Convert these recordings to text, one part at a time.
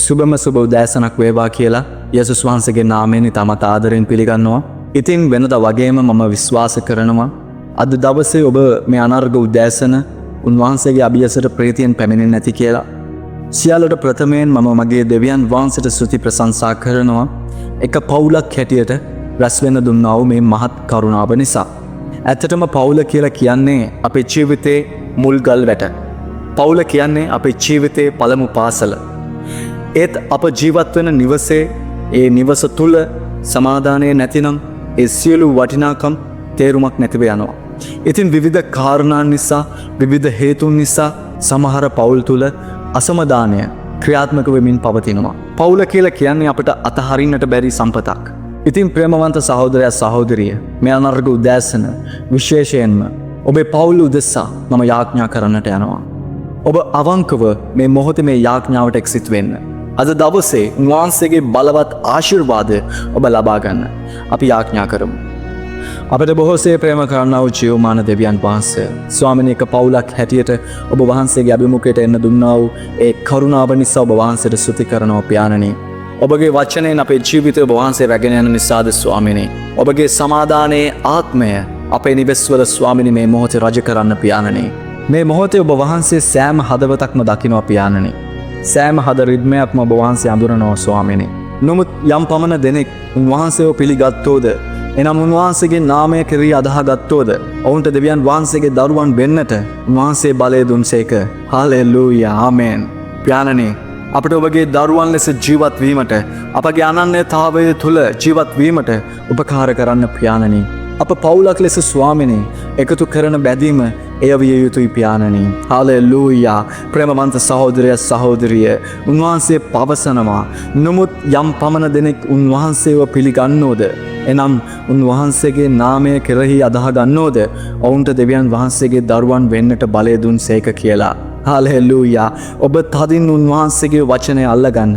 සුබම සුබ උදෑසනක් වේවා කියලා යේසුස් වහන්සේගේ නාමයෙන් ඉතාමත් ආදරෙන් පිළිගන්නවා. ඉතින් වෙනදා වගේම මම විශ්වාස කරනවා අද දවසේ ඔබ මේ අනර්ග උදෑසන උන්වහන්සේගේ අභියසට ප්‍රීතියෙන් පැමිණෙන්නේ නැති කියලා. සියල්ලට ප්‍රථමයෙන් මම මගේ දෙවියන් වහන්සේට ස්තුති ප්‍රශංසා කරනවා. එක පවුලක් හැටියට රැස් වෙන්න දුන්නා වූ මේ මහත් කරුණාව නිසා. ඇත්තටම පවුල කියලා කියන්නේ අපේ ජීවිතේ මුල් ගල් වැට. පවුල කියන්නේ අපේ ජීවිතේ පළමු පාසල. ඒත් අප ජීවත් වෙන නිවසේ ඒ නිවස තුල සමාදානය නැතිනම් ඒ සියලු වටිනාකම් තේරුමක් නැතිව යනවා. ඉතින් විවිධ කාරණා නිසා විවිධ හේතුන් නිසා සමහර පවුල් තුල අසමාදානය ක්‍රියාත්මක වෙමින් පවතිනවා. පවුල කියලා කියන්නේ අපට අතහරින්නට බැරි සම්පතක්. ඉතින් ප්‍රේමවන්ත සහෝදරයා සහෝදරිය මේ අනර්ග උදෑසන විශේෂයෙන්ම ඔබේ පවුල උදෙසා මම යාඥා කරන්නට යනවා. ඔබ අවංකව මේ මොහොතේ මේ යාඥාවට එක්සිත් වෙන්න. අද දවසේ උන්වහන්සේගේ බලවත් ආශිර්වාදය ඔබ ලබා ගන්න අපි යාඥා කරමු. අපට බොහෝසේ ප්‍රේම කරන්නා වූ ජීවමාන දෙවියන් වහන්සේ ස්වාමීන් එක පවුලක් හැටියට ඔබ වහන්සේගේ අභිමුඛයට එන්න දුන්නා වූ ඒ කරුණාව නිසා ඔබ වහන්සේට ස්තුති කරනවා පියාණනි. ඔබගේ වචනයෙන් අපේ ජීවිතය ඔබ වහන්සේ රැගෙන යන නිසාද ස්වාමීනි. ඔබගේ සමාදානයේ ආත්මය අපේ නිවෙස්වල ස්වාමීනි මේ මොහොතේ රජ කරන්න පියාණනි. මේ මොහොතේ ඔබ වහන්සේ සෑම හදවතක්ම දකිනවා පියාණනි. සෑම හද රිද්මයක්ම ඔබ වහන්සේ අඳුරනවා ස්වාමීනි. නමුත් යම් පමණ දෙනෙක් උන්වහන්සේව පිළිගත්තෝද එනම් උන්වහන්සේගේ නාමය කෙරෙහි අදහාගත්තෝද ඔවුන්ට දෙවියන් වහන්සේගේ දරුවන් වෙන්නට උන්වහන්සේ බලය දුන්සේක. හාලෙලූයා ආමෙන්. පියාණනි අපට ඔබගේ දරුවන් ලෙස ජීවත් වීමට අපගේ අනන්‍යතාවය තුළ ජීවත් වීමට උපකාර කරන්න පියාණනි. අප පවුලක් ලෙස ස්වාමිනේ එකතු කරන බැදීම එය විය යුතුයි පියාණනි. හාලෙලූයා. ප්‍රේමවන්ත සහෝදරය සහෝදරිය උන්වහන්සේ පවසනවා නමුත් යම් පමණ දෙනෙක් උන්වහන්සේව පිළිගන්නෝද එනම් උන්වහන්සේගේ නාමය කෙරෙහි අදහ ගන්නෝද ඔවුන්ට දෙවියන් වහන්සේගේ දරුවන් වෙන්නට බලය දුන්සේක කියලා. හාලෙලූයා. ඔබ තදින් උන්වහන්සේගේ වචනය අල්ලගන්න.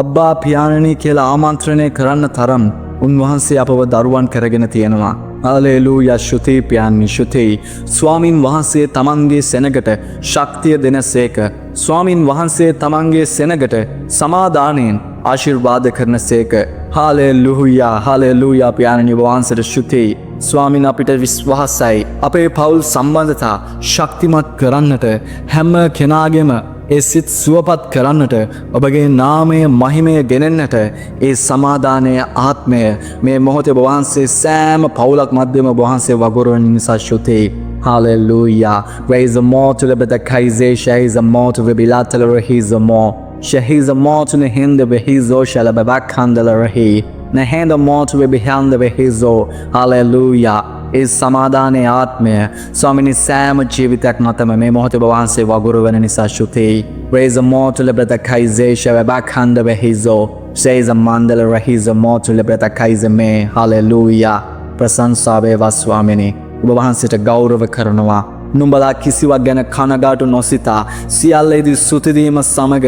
අබ්බා පියාණනි කියලා ආමන්ත්‍රණය කරන්න තරම් උන්වහන්සේ අපව දරුවන් කරගෙන තියෙනවා. හාලෙලූයා. ශුතියි පියාණනි ශුතියි. ස්වාමින් වහන්සේ තමන්ගේ සෙනගට ශක්තිය දෙනසේක. ස්වාමින් වහන්සේ තමන්ගේ සෙනගට සමාදානයෙන් ආශිර්වාද කරනසේක. හාලෙලූයා. හාලෙලූයා. පියාණනි වහන්සේට ශුතියි. ස්වාමින් අපිට විශ්වාසයි අපේ පවුල් සම්බන්ධතා ශක්තිමත් කරන්නට හැම කෙනාගේම ඒ සිත් සුවපත් කරන්නට ඔබගේ නාමය මහිමය ගෙනෙන්නට ඒ සමාදානයේ ආත්මය මේ මොහොතේ ඔබ වහන්සේ සෑම පවුලක් මැදම ඔබ වහන්සේ වගුරුවන නිසා ශුතියි. Hallelujah. Raise the more to the better Kaiser, Shahiz the more to the bilateral Rahiz the more. Shahiz the more to the hind the Behizo shall be back handle Rahi. Nehend the more to the behind the Behizo. Hallelujah. ඒ සමාදානයේ ආත්මය ස්වාමිනී සෑම ජීවිතයක් මතම මේ මොහොතේ ඔබ වහන්සේ වගුරු වෙන නිසා ශුතියි. Raise the more to the better Kaiser, shall be back handle Behizo. Shahiz the mandala Rahiz the more to the better Kaiser me. Hallelujah. ප්‍රශංසා වේවා ස්වාමිනී. ඔබ වහන්සේට ගෞරව කරනවා. නුඹලා කිසිවක් ගැන කනගාටු නොසිතා සියල්ලේදී ස්තුතිදීම සමග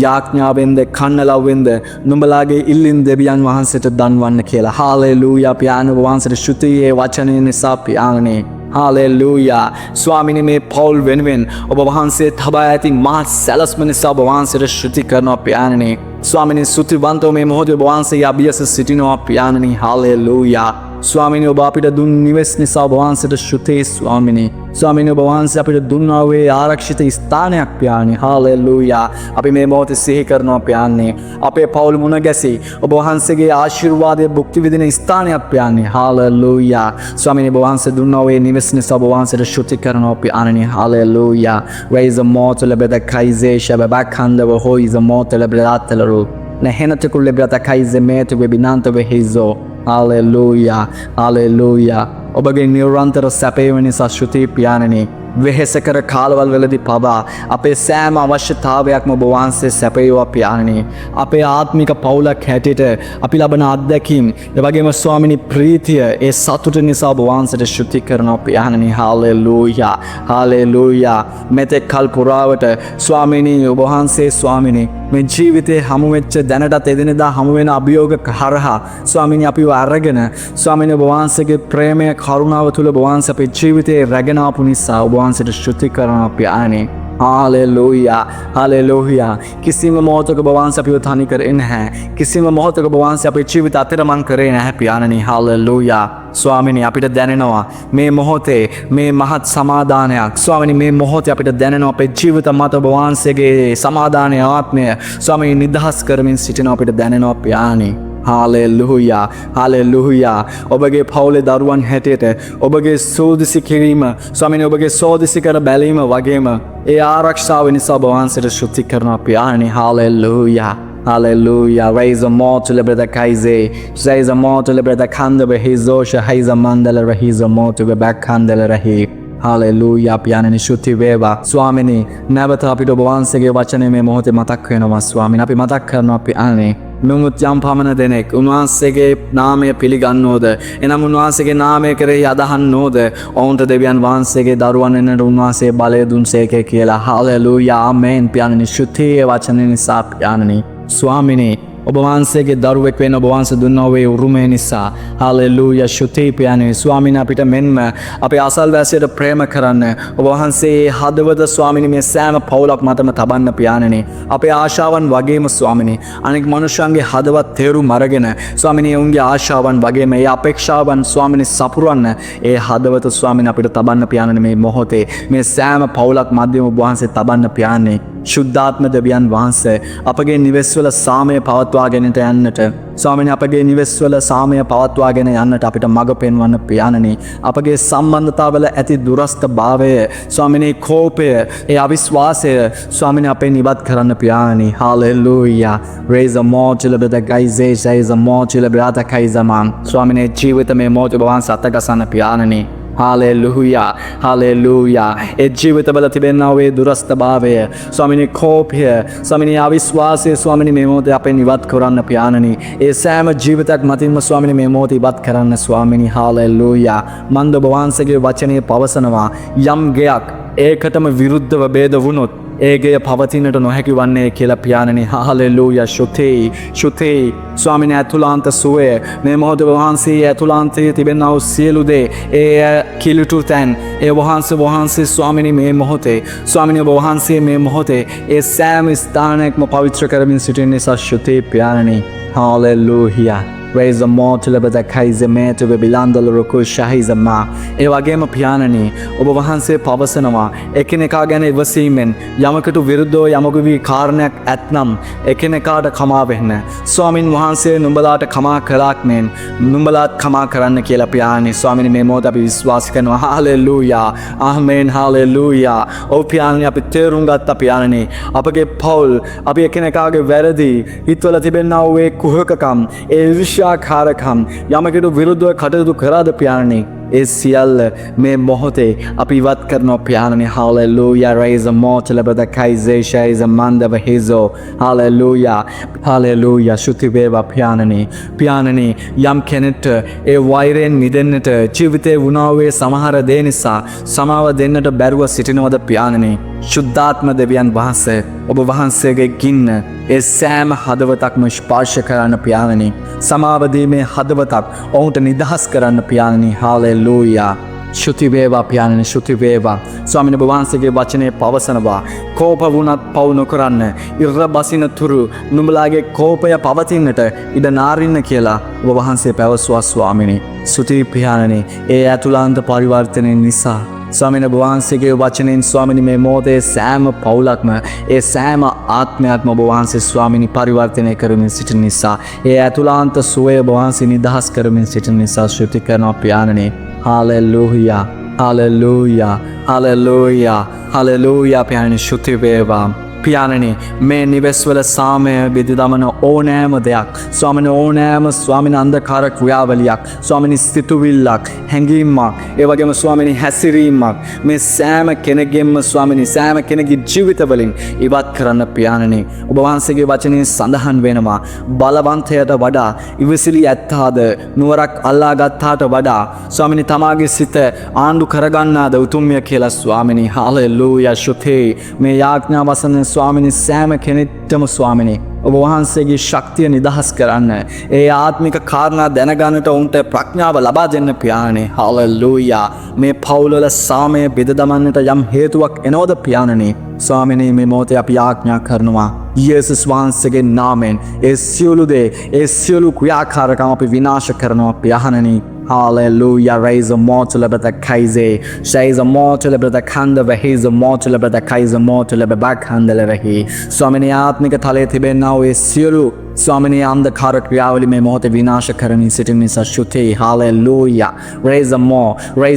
යාඥාවෙන්ද කන්නලව්වෙන්ද නුඹලාගේ ඉල්ලින් දෙවියන් වහන්සේට දන්වන්න කියලා. හාලෙලූයා. පියාණන් වහන්සේට ශුතියේ වචනය නිසා පියාණනි. හාලෙලූයා. ස්වාමිනී මේ පවුල් වෙනුවෙන් ඔබ වහන්සේ තබා ඇති මහත් සැලස්ම නිසා ඔබ වහන්සේට ශුති කරනවා පියාණනි. ස්වාමිනී ස්තුතිවන්තව මේ මොහොතේ ඔබ වහන්සේ අභියස සිටිනවා පියාණනි. හාලෙලූයා. ස්වාමිනී ඔබ අපිට දුන් නිවෙස් නිසා ඔබ වහන්සේට ශුතියි ස්වාමිනී. ස්වාමිනී ඔබ වහන්සේ අපිට දුන්නා වූ ආරක්ෂිත ස්ථානයක් පියාණනි. හාලෙලූයා. අපි මේ මොහොතේ සිහි කරනවා පියාණනි. අපේ පවුල් මුණ ගැසී ඔබ වහන්සේගේ ආශිර්වාදයේ භුක්ති විඳින ස්ථානයක් පියාණනි. හාලෙලූයා. ස්වාමිනී ඔබ වහන්සේ දුන්නා වූ නිවෙස් නිසා ඔබ වහන්සේට ශුති කරනවා පියාණනි. Hallelujah. Raise the more to the better Kaiser, shall be back handle the Hoiz the more to the bilateral. Nehena to the better Kaiser me to be binanto Behizo. Hallelujah. Hallelujah. ඔබගේ නිරන්තර සැපය නිසා ශුතියි පියාණනි. වෙහෙසකර කාලවල් වලදී පවා අපේ සෑම අවශ්‍යතාවයක්ම ඔබ වහන්සේ සැපයුවා පියාණනි. අපේ ආත්මික පවුලක් හැටියට අපි ලබන අත්දැකීම් ඒ වගේම ස්වාමිනී ප්‍රීතිය ඒ සතුට නිසා ඔබ වහන්සේට ශුති කරනවා පියාණනි. හාලෙලූයා. හාලෙලූයා. මෙතෙක් කල් පුරාවට ස්වාමිනී ඔබ වහන්සේ ස්වාමිනී මේ ජීවිතේ හමු වෙච්ච දැනටත් එදිනෙදා හමු වෙන අභියෝග හරහා ස්වාමිනී අපිව අරගෙන ස්වාමිනී ඔබ වහන්සේගේ ප්‍රේමය කරුණාව තුල ඔබ වහන්සේ අපේ ජීවිතේ රැගෙන ආපු නිසා ඔබ වහන්සේට ශුති කරනවා පියාණනි. हालेलुया हालेलुया किसी में मौत को भगवान से अभिवथानी करे है किसी में मौत को भगवान से अपने जीवित अतिरमन करे है प्यारनी हालेलुया ස්වාමිනී අපිට දැනෙනවා මේ මොහොතේ මේ මහත් සමාදානයක් ස්වාමිනී මේ මොහොතේ අපිට දැනෙනවා අපේ ජීවිත මත ඔබ වහන්සේගේ සමාදානයේ ආත්මය ස්වාමිනී නිදහස් කරමින් සිටිනවා අපිට දැනෙනවා පියාණනි हालेलुया हालेलुया ඔබගේ පවුලේ දරුවන් හැටියට ඔබගේ සෝදිසි කිරීම ස්වාමිනී ඔබගේ සෝදිසි කර බැලීම වගේම ඒ ආරක්ෂාව නිසා ඔබ වහන්සේට ශුද්ධි කරනවා පියාණනි hallelujah Hallelujah. Raise a more to liberate the Kaize. Raise a more to liberate the Kandaba Hizosha Haiza Mandala Rahiza more to be back Kandala Rahi. Hallelujah. Pianani Shuti Veva. Swamini. Never thought it once again watching me mote Matakano Swami. Napi Matakano Piani. Mungut Yam Pamana Denek. Unwansege Name Piliganode. And Amunwasege Name Kere Yadahan Node. On the Debian Vansege Daruan and Unwase Bale Dunseke Kela. Hallelujah. Amen. Pianani Shuti watching Sap Pianani. ස්වාමිනේ ඔබ වහන්සේගේ දරුවෙක් වෙන ඔබ වහන්සේ දුන්නා වේ උරුමය නිසා හalleluya ශුති පියාණනි ස්වාමිනේ අපිට මෙන්ම අපේ අසල්වැසියට ප්‍රේම කරන්න ඔබ වහන්සේ හදවත ස්වාමිනේ මේ සෑම පවුලක් මතම තබන්න පියාණනි අපේ ආශාවන් වගේම ස්වාමිනේ අනෙක් මනුෂ්‍යයන්ගේ හදවත් තේරුම් අරගෙන ස්වාමිනේ උන්ගේ ආශාවන් වගේම ඒ අපේක්ෂාවන් ස්වාමිනේ සපුරවන්න ඒ හදවත ස්වාමිනේ අපිට තබන්න පියාණනි මේ මොහොතේ මේ සෑම පවුලක් මැදම ඔබ වහන්සේ තබන්න පියාණනි ශුද්ධාත්ම දෙවියන් වහන්සේ අපගේ නිවෙස්වල සාමය පවත්වාගෙනට යන්නට ස්වාමිනේ අපගේ නිවෙස්වල සාමය පවත්වාගෙන යන්නට අපිට මඟ පෙන්වන්න පියාණනි අපගේ සම්බන්ධතාවල ඇති දුරස්ත භාවය ස්වාමිනේ කෝපය ඒ අවිශ්වාසය ස්වාමිනේ අපෙන් ඉවත් කරන්න පියාණනි hallelujah raise a more to the guys raise a more to the brother kaizaman ස්වාමිනේ ජීවිතමය මොහොත වහන්සේ අතගසන්න පියාණනි Hallelujah, hallelujah. ඒ ජීවිතවල තිබෙනා වේ දුරස්ත භාවය ස්වාමිනේ කෝපය ස්වාමිනේ අවිශ්වාසය ස්වාමිනේ මේ මොහොතේ අපෙන් ඉවත් කරන්න පියාණනි ඒ සෑම ජීවිතයක් මතින්ම ස්වාමිනේ මේ මොහොතේ ඉවත් කරන්න ස්වාමිනේ hallelujah මන්ද ඔබ වහන්සේගේ වචනේ පවසනවා යම් ගයක් ඒකටම විරුද්ධව ભેද වුණොත් ඒගය පවතිනට නොහැකි වන්නේ කියලා පියාණනි hallelujah ශුතේ ස්වාමිනේ අතුලාන්ත සුවය මේ මොහොතේ වහන්සේ අතුලාන්තයේ තිබෙනා වූ සියලු දේ ඒ කිලුටු තැන් ඒ වහන්සේ ස්වාමිනේ මේ මොහොතේ ස්වාමිනේ ඔබ වහන්සේ මේ මොහොතේ ඒ සෑම ස්ථානයක්ම පවිත්‍ර කරමින් සිටින නිසා ශුතේ පියාණනි hallelujah Raise a more to live the Kaize me to be bilandal roku shahizama. ඒ වගේම පියාණනි ඔබ වහන්සේ පවසනවා එකිනෙකා ගැන ඉවසීමෙන් යමකට විරුද්ධව යමකුගේ කාරණයක් ඇතනම් එකිනෙකාට කමා වෙන්න. ස්වාමින් වහන්සේ නුඹලාට කමා කළාක් මෙන් නුඹලාත් කමා කරන්න කියලා පියාණනි ස්වාමිනේ මේ මොහොත අපි විශ්වාස කරනවා hallelujah amen hallelujah. ඔව් පියාණනි අපි තේරුම් ගත්තා පියාණනි අපගේ පෞල් අපි එකිනෙකාගේ වැරදි හිතවල තිබෙනා වූ ඒ කුහකකම් ඒ ආකාරකම් යමකට විරුද්ධව කටයුතු කරාද පියාණනි ඒ සියල්ල මේ මොහොතේ අපි ඉවත් කරනවා පියාණනි hallelujah raise a more to the kaizesha is a mandava hizo hallelujah hallelujah ශුති වේවා පියාණනි යම් කෙනෙක්ට ඒ වෛරයෙන් මිදෙන්නට ජීවිතේ වුණා වේ සමහර දේ නිසා සමාව දෙන්නට බැරුව සිටිනවද පියාණනි ශුද්ධාත්ම දෙවියන් වහන්සේ ඔබ වහන්සේගේ ගින්න ඒ සෑම හදවතක්ම ස්පර්ශ කරන්න පියාණනි සමාව දීමේ හදවතක් ඔවුන්ට නිදහස් කරන්න පියාණනි hallelujah ශුති වේවා පියාණනි ශුති වේවා ස්වාමීන් වහන්සේගේ වචනේ පවසනවා කෝප වුණත් පව් නොකරන්න ඉර බසින තුරු නුඹලාගේ කෝපය පවතින්නට ඉඩ නාරින්න කියලා ඔබ වහන්සේ පැවසුවා ස්වාමීනි ශුති පියාණනි ඒ අතුලාන්ත පරිවර්තනය නිසා ස්වාමීන් වහන්සේගේ වචනෙන් ස්වාමීනි මේ මොහොතේ සෑම පවුලක්ම ඒ සෑම ආත්මයක්ම ඔබ වහන්සේ ස්වාමීනි පරිවර්තනය කරමින් සිටින නිසා ඒ අතුලාන්ත සුවය ඔබ වහන්සේ නිදහස් කරමින් සිටින නිසා ශ්‍රුති කරනවා පියාණනි hallelujah hallelujah hallelujah hallelujah පියාණනි ශ්‍රුති වේවා පියාණනි මේ නිවෙස්වල සාමය බෙදි දමන ඕනෑම දෙයක් ස්වාමීනි ඕනෑම ස්වාමීනි අන්ධකාර ක්‍රියාවලියක් ස්වාමීනි සිතුවිල්ලක් හැඟීමක් ඒ වගේම ස්වාමීනි හැසිරීමක් මේ සෑම කෙනෙකුගේම ස්වාමීනි සෑම කෙනෙකුගේ ජීවිතවලින් ඉවත් කරන්න පියාණනි ඔබ වහන්සේගේ වචනේ සඳහන් වෙනවා බලවන්තයට වඩා ඉවසිලි ඇත්තාද නුවරක් අල්ලා ගත්තාට වඩා ස්වාමීනි තමාගේ සිත ආණ්ඩු කරගන්නාද උතුම්ය කියලා ස්වාමීනි hallelujah ශුතේ මේ යාඥා වසන ස්වාමීනි සෑම කෙනෙක්ටම ස්වාමීනි ඔබ වහන්සේගේ ශක්තිය නිදහස් කරන්න ඒ ආත්මික කාරණා දැනගන්නට උන්ට ප්‍රඥාව ලබා දෙන්න පියාණනි hallelujah මේ පවුල්වල සාමය බෙද දමන්නට යම් හේතුවක් එනවද පියාණනි ස්වාමිනේ මේ මොහොතේ අපි ආඥා කරනවා යේසුස් වහන්සේගේ නාමයෙන් ඒ සියලු දේ ඒ සියලු ක්‍රියාකාරකම් අපි විනාශ කරනවා පියාණනි. Hallelujah. Raise a mortal brother Kaize. Shays a mortal brother Kanda he's a mortal brother Kaize mortal back handle vehi. Swamini ආත්මික තලයේ තිබෙනා වූ සියලු ස්වාමිනේ අන්ධකාර ක්‍රියාවලිය මේ මොහොතේ විනාශ කරමින් සිටින නිසා ශුතේ. Hallelujah. Raise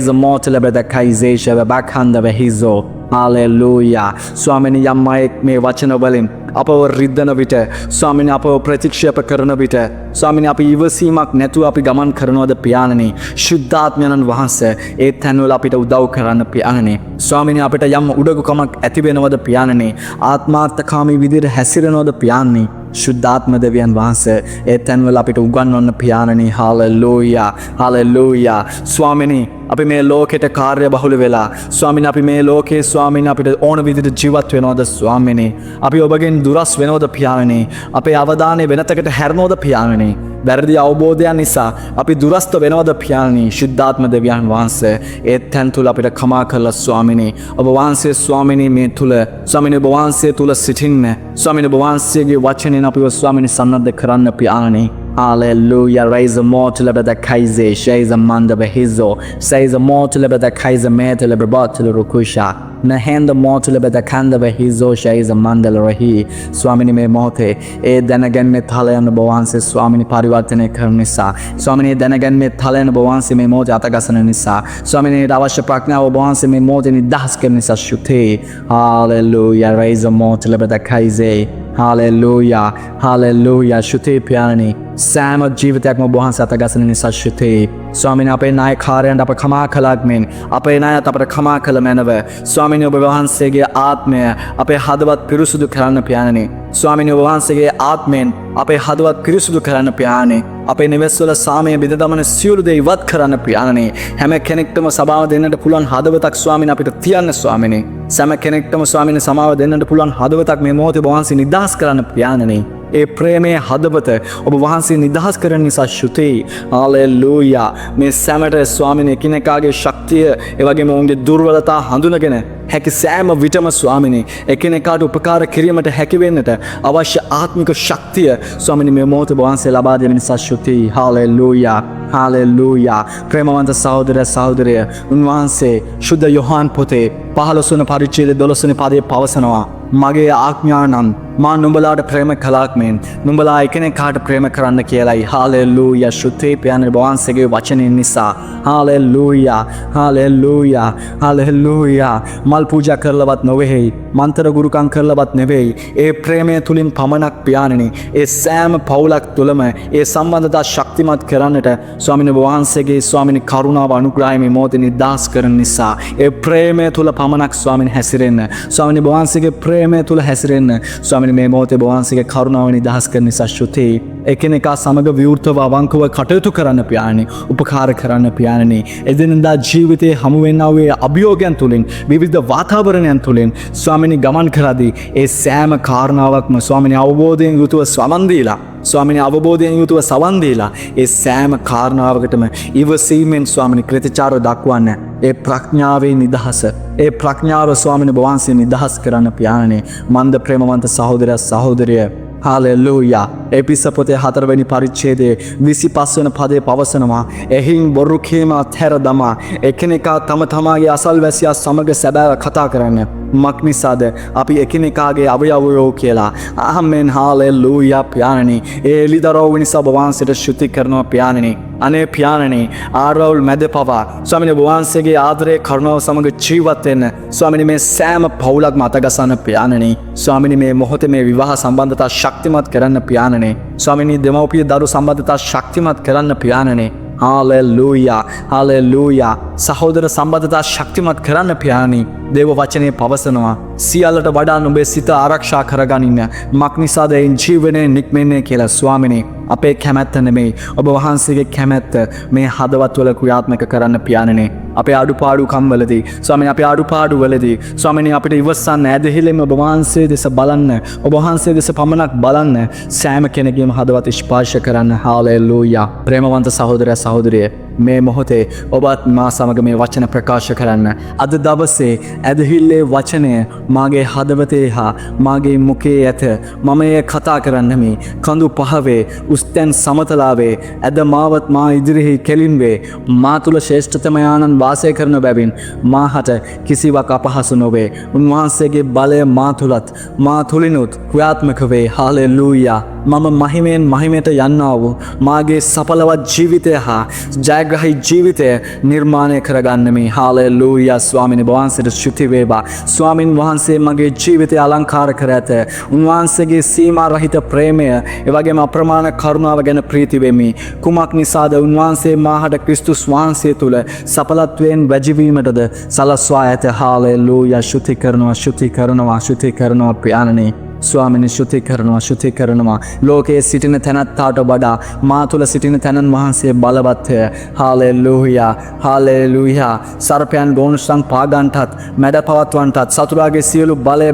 a mortal brother Kaize shave back handle vehizo. Hallelujah. ස්වාමිනේ යම් අයෙක් මේ වචන වලින් අපව රිද්දන විට ස්වාමිනේ අපව ප්‍රතික්ෂේප කරන විට ස්වාමිනේ අපි ඉවසීමක් නැතුව අපි ගමන් කරනවද පියාණනි ශුද්ධාත්මයන්න් වහන්සේ ඒ තැන්වල අපිට උදව් කරන්න පියාණනි ස්වාමිනේ අපිට යම් උඩඟුකමක් ඇති වෙනවද පියාණනි ආත්මාර්ථකාමී විදිහට හැසිරෙනවද පියාණනි ශුද්ධාත්ම දෙවියන් වහන්සේ ඒ තැන්වල අපිට උගන්වන්න පියාණනි. Hallelujah. Hallelujah. ස්වාමිනේ අපි මේ ලෝකෙට කාර්ය බහුල වෙලා ස්වාමිනේ අපි මේ ලෝකේ ස්වාමිනේ අපිට ඕන විදිහට ජීවත් වෙනවද ස්වාමිනේ අපි ඔබගෙන් දුරස් වෙනවද පියාණනි අපේ අවධානය වෙනතකට හැරෙනවද පියාණනි වැරදි අවබෝධයන් නිසා අපි දුරස්ත වෙනවද පියාණනි ශුද්ධාත්ම දෙවියන් වහන්සේ ඒ තැන් තුල අපිට කමා කරලා ස්වාමිනේ ඔබ වහන්සේ ස්වාමිනේ මේ තුල ස්වාමිනේ ඔබ වහන්සේ තුල සිටින්න ස්වාමිනේ ඔබ වහන්සේගේ වචනෙන් අපිව ස්වාමිනේ සන්නද්ධ කරන්න පියාණනි. Hallelujah. Raise a mortal brother Kaize. Shays a manda behizo. Says a mortal brother Kaize metal bottle rukusha. Nahenda mortal brother Kanda behizo. Shays a mandal rahi. Swamini me mote. E then again me thalayan bawanse Swamini parivartane karන නිසා. Swamini then again me thalayan bawanse me mote atagasana නිසා. Swamini අවශ්‍ය ප්‍රඥාව bawanse me mote නිදහස් කරන නිසා ශුතේ. Hallelujah. Raise a mortal brother Kaize. Hallelujah. Hallelujah. ශුතේ පියාණනි සෑම ජීවිතයක්ම ඔබ වහන්සේ අතගසන නිසා ශුතේ. ස්වාමිනේ අපේ නායකාරයන්ට අප කමා කළාක් මෙන් අපේ නායත් අපට කමා කළ මැනව ස්වාමිනේ ඔබ වහන්සේගේ ආත්මය අපේ හදවත් පිරිසුදු කරන්න පියාණනි. ස්වාමිනේ ඔබ වහන්සේගේ ආත්මෙන් අපේ හදවත් පිරිසුදු කරන්න පියාණනි. අපේ නිවෙස්වල සාමය බිඳ දමන සියලු දේ ඉවත් කරන්න පියාණනි. හැම කෙනෙක්ටම සමාව දෙන්නට පුළුවන් හදවතක් ස්වාමිනේ අපිට තියන්න ස්වාමිනේ. සෑම කෙනෙක්ටම ස්වාමිනේ සමාව දෙන්නට පුළුවන් හදවතක් මේ මොහොතේ ඔබ වහන්සේ නිදහස් කරන්න පියාණනි. ඒ ප්‍රේමයේ හදවත ඔබ වහන්සේ නිදහස් කරන නිසා ශුතේ. Hallelujah. මේ සෑමට ස්වාමිනේ එකිනෙකාගේ ශක්තිය ඒ වගේම ඔවුන්ගේ දුර්වලතා හඳුනගෙන හැකි සෑම විටම ස්වාමිනේ එකිනෙකාට උපකාර කිරීමට හැකි වෙන්නට අවශ්‍ය ආත්මික ශක්තිය ස්වාමිනේ මේ මොහොතේ ඔබ වහන්සේ ලබා දෙන නිසා ශුතේ. Hallelujah. Hallelujah. ප්‍රේමවන්ත සහෝදර සහෝදරිය උන්වහන්සේ ශුද්ධ යොහාන් පොතේ 15 වන පරිච්ඡේදයේ 12 වෙනි පදයේ පවසනවා මගේ ආඥා නම් මා නුඹලාට ප්‍රේම කළාක් මෙන් නුඹලා එකිනෙකාට ප්‍රේම කරන්න කියලයි. Hallelujah. ශුතේ පියාණන් වහන්සේගේ වචනෙන් නිසා. Hallelujah. Hallelujah. Hallelujah. මල් පූජා කරලවත් නොවේයි මන්ත්‍ර ගුරුකම් කරලවත් නෙවෙයි ඒ ප්‍රේමය තුලින් පමණක් පියාණනි ඒ සෑම පවුලක් තුලම ඒ සම්බන්ධතා ශක්තිමත් කරන්නට ස්වාමිනේ වහන්සේගේ ස්වාමිනේ කරුණාව අනුග්‍රහය මේ මොහොතේ නිදහස් කරන නිසා ඒ ප්‍රේමය තුල පමණක් ස්වාමිනේ හැසිරෙන්න ස්වාමිනේ වහන්සේගේ ප්‍රේමය තුල හැසිරෙන්න ස්වාමිනේ මේ මොහොතේ වහන්සේගේ කරුණාව නිදහස් කරන නිසා ශුතේ එකිනෙකා සමග විවෘතව අවංකව කටයුතු කරන්න පියාණනි උපකාර කරන්න පියාණනි එදිනෙදා ජීවිතයේ හමු වෙනා වූ අභියෝගයන් තුලින් විවිධ වාතාවරණයන් තුලින් ස්වාමිනේ ගමන් කරදී ඒ සෑම කාරණාවක්ම ස්වාමිනේ අවබෝධයෙන් යුතුව සමන් දීලා ස්වාමිනේ අවබෝධයෙන් යුතුව සවන් දීලා ඒ සෑම කාරණාවකටම ඉවසීමෙන් ස්වාමිනේ කෘතචාරව දක්වන්න ඒ ප්‍රඥාවේ නිදහස ඒ ප්‍රඥාව ස්වාමිනේ වහන්සේ නිදහස් කරන්න පියාණනි මන්ද ප්‍රේමවන්ත සහෝදරයා සහෝදරිය. Hallelujah. එපිස පොතේ 4 වෙනි පරිච්ඡේදයේ 25 වෙනි පදයේ පවසනවා එහින් බොරු කීම අත්හැර දමා එකිනෙකා තම තමාගේ අසල්වැසියා සමග සැබෑව කතා කරන්න මක් නිසාද අපි එකිනෙකාගේ අවයවයෝ කියලා. ආමෙන්. Hallelujah. පියාණනි ඒ එළිදරව් නිසා ඔබ වහන්සේට ශුද්ධි කරනවා පියාණනි. අනේ පියාණනි ආරවුල් මැද පවා ස්වාමිනේ වහන්සේගේ ආදරයේ කරුණාව සමග ජීවත් වෙන්න ස්වාමිනේ මේ සෑම පවුලක්ම අතගසන පියාණනි ස්වාමිනේ මේ මොහොතේ මේ විවාහ සම්බන්ධතා ශක්තිමත් කරන්න පියාණනි ස්වාමිනේ දෙමව්පිය දරු සම්බන්ධතා ශක්තිමත් කරන්න පියාණනි. Hallelujah. Hallelujah. සහෝදර සම්බන්ධතා ශක්තිමත් කරන්න පියාණනි දේව වචනේ පවසනවා සියල්ලට වඩා නුඹේ සිත ආරක්ෂා කරගනින්න මක් නිසාද ඒ ජීවනයේ නික්මෙන්නේ කියලා ස්වාමිනේ අපේ කැමැත්ත නෙමෙයි ඔබ වහන්සේගේ කැමැත්ත මේ හදවත්වල ක්‍රියාත්මක කරන්න පියාණනි අපේ අඩුපාඩුකම් වලදී ස්වාමිනේ අපේ අඩුපාඩු වලදී ස්වාමිනේ අපිට ඉවසන්න ඇදහිල්ලෙම ඔබ වහන්සේ දෙස බලන්න ඔබ වහන්සේ දෙස පමණක් බලන්න සෑම කෙනෙකුගේම හදවත ස්පර්ශ කරන්න. Hallelujah. ප්‍රේමවන්ත සහෝදරයා සහෝදරිය මේ මොහොතේ ඔබත් මා සමග මේ වචන ප්‍රකාශ කරන්න. අද දවසේ ඇදහිල්ලේ වචනය මාගේ හදවතේ හා මාගේ මුකේ ඇත. මම එය කතා කරන්න මේ කඳු පහවේ උස්තැන් සමතලාවේ ඇද මාවත් මා ඉදිරිහි කෙලින්වේ මා තුළ ශ්‍රේෂ්ඨතමයාණන් වාසය කරන බැවින් මාහට කිසිවක් අපහසු නොවේ. උන්වහන්සේගේ බලය මා තුළත් මා තුළිනුත් ක්‍රියාත්මක වේ. හාලෙලූයා. මම මහිමයෙන් මහිමයට යන්නා වූ මාගේ සඵලවත් ජීවිතය හා ජයග්‍රහී ජීවිතය නිර්මාණය කරගන්න මේ. හාලෙලූයා. ස්වාමීන් වහන්සේට ස්තුති වේවා. ස්වාමින් වහන්සේ මගේ ජීවිතය අලංකාර කර ඇත. උන්වහන්සේගේ සීමා රහිත ප්‍රේමය එවැගේම අප්‍රමාණ කරුණාව ගැන ප්‍රීති වෙමි. කුමක් නිසාද උන්වහන්සේ මාහට ක්‍රිස්තුස් වහන්සේ තුළ සඵලත්වයෙන් වැජවීමටද සලස්වා ඇත. හාලෙලූයා. ස්තුති කරනවා ස්තුති කරනවා ස්තුති කරනවා පියාණනි. ස්වාමිනි ශුති කරනවා. ලෝකයේ සිටින තැනැත්තාට වඩා මා තුළ සිටින තැනන් වහන්සේ බලවත්ය. හාලෙලූයා. හාලෙලූයා. සර්පයන් ගෝනුස්සන් පාගන්ටත් මැඩ පවත්වන්ටත් සතුරාගේ සියලු බලය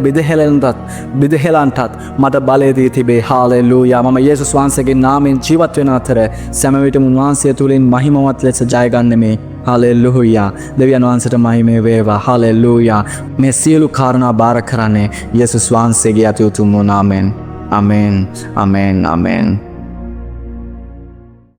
බිදහෙලන්ටත් මට බලය දී තිබේ. හාලෙලූයා. මම යේසුස් වහන්සේගේ නාමයෙන් ජීවත් වෙන අතර සෑම විටම උන්වහන්සේ තුළින් මහිමවත් ලෙස ජයගන්නෙමි. හාලෙලූයා. දෙවියන් වහන්සේට මහිමේ වේවා. හාලෙලූයා. මේ සියලු කාරණා බාර කරන්නේ යේසුස් වහන්සේගේ අති උතුම් වූ නාමයෙන්. ආමෙන්. ආමෙන්. ආමෙන්.